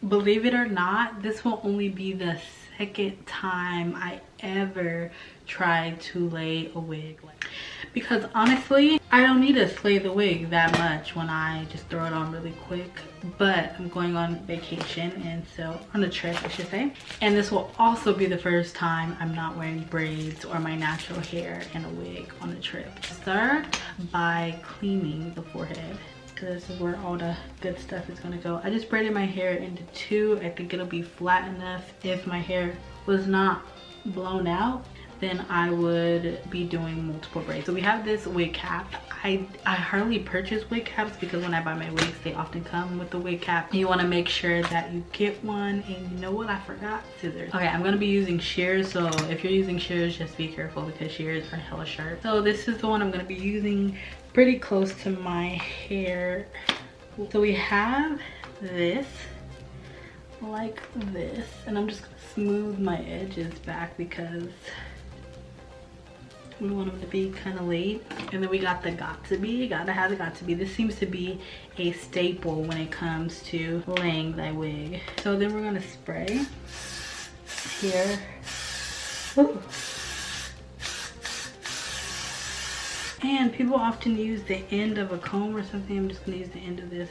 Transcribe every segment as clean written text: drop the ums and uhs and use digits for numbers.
believe it or not, this will only be the second time I ever tried to lay a wig. Because honestly, I don't need to slay the wig that much when I just throw it on really quick. But I'm going on vacation, and so on a trip I should say. And this will also be the first time I'm not wearing braids or my natural hair in a wig on a trip. Start by cleaning the forehead, because this is where all the good stuff is gonna go. I just braided my hair into two. I think it'll be flat enough. If my hair was not blown out, then I would be doing multiple braids. So we have this wig cap. I hardly purchase wig caps because when I buy my wigs, they often come with the wig cap. You wanna make sure that you get one, and you know what, I forgot scissors. Okay, I'm gonna be using shears, so if you're using shears, just be careful because shears are hella sharp. So this is the one I'm gonna be using, pretty close to my hair. So we have this, like this, and I'm just gonna smooth my edges back because we want them to be kind of laid. And then we got the got to be. Gotta have the got to be. This seems to be a staple when it comes to laying thy wig. So then we're gonna spray here. Ooh. And people often use the end of a comb or something. I'm just gonna use the end of this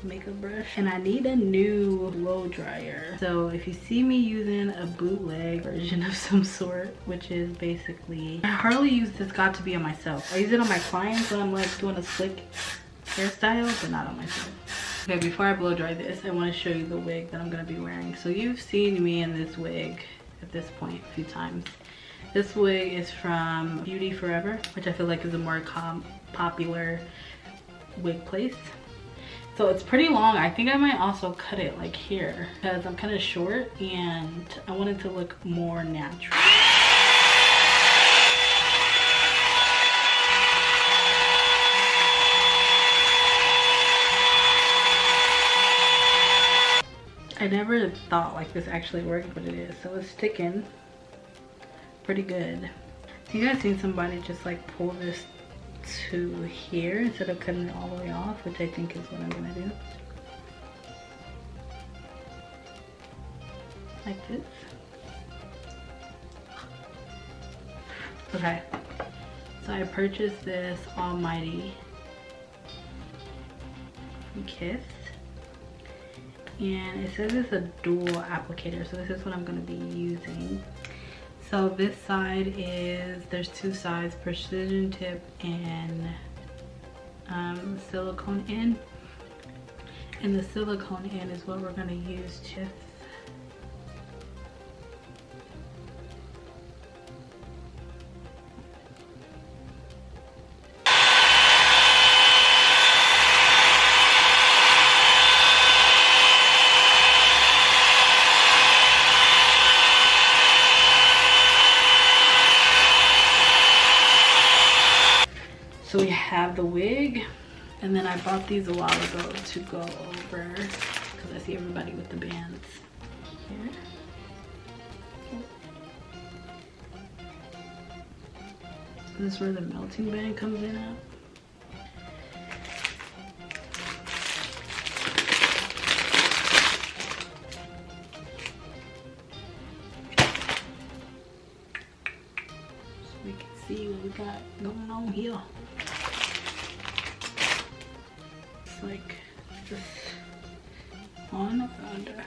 makeup brush. And I need a new blow dryer. So if you see me using a bootleg version of some sort, which is basically, I hardly use this got to be on myself. I use it on my clients when I'm like doing a slick hairstyle, but not on myself. Okay, before I blow dry this, I want to show you the wig that I'm gonna be wearing. So you've seen me in this wig at this point a few times. This wig is from Beauty Forever, which I feel like is a more popular wig place. So it's pretty long. I think I might also cut it like here because I'm kind of short and I want it to look more natural. I never thought like this actually worked, but it is. So it's sticking pretty good. You guys seen somebody just like pull this to here instead of cutting it all the way off, which I think is what I'm gonna do. Like this. Okay, so I purchased this Almighty from Kiss, and it says it's a dual applicator, so this is what I'm gonna be using. So this side is, there's two sides, precision tip and silicone end. And the silicone end is what we're gonna use to So we have the wig, and then I bought these a while ago to go over because I see everybody with the bands here. This is where the melting band comes in at. So we can see what we got going on here. Like this on or under,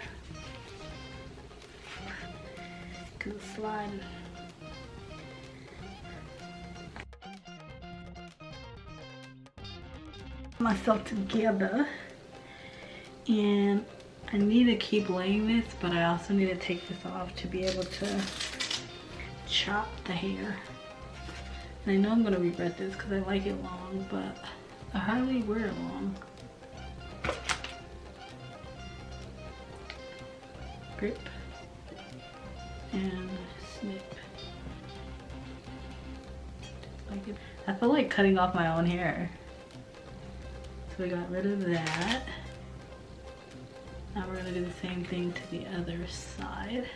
because it's sliding. Myself together, and I need to keep laying this, but I also need to take this off to be able to chop the hair. And I know I'm gonna regret this because I like it long, but I hardly wear it long. Grip and snip. Like it. I feel like cutting off my own hair. So we got rid of that. Now we're gonna do the same thing to the other side.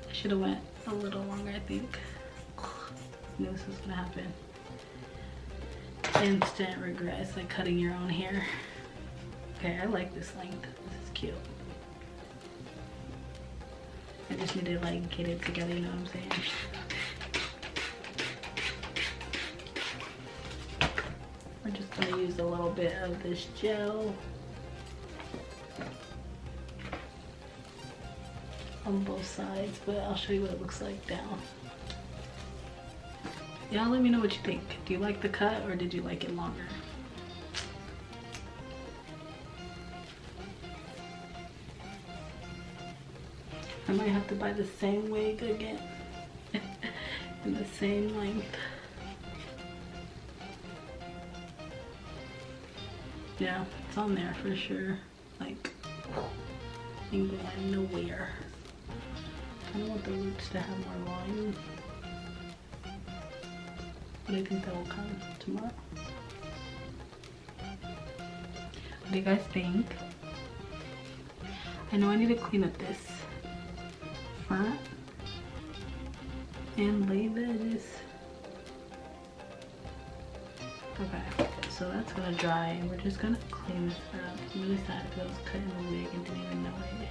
I should have went a little longer, I think. I knew this was gonna happen. Instant regret. It's like cutting your own hair. Okay, I like this length. This is cute. I just need to like get it together, you know what I'm saying? We're just gonna use a little bit of this gel on both sides, but I'll show you what it looks like down. Y'all let me know what you think. Do you like the cut or did you like it longer? I might have to buy the same wig again in the same length. Yeah, it's on there for sure. Like, ain't going nowhere. I don't want the roots to have more volume, but I think that will come tomorrow. What do you guys think? I know I need to clean up this front and lay the edges. Okay, so that's gonna dry and we're just gonna clean this up. I'm really sad because I was cutting the wig and didn't even know it.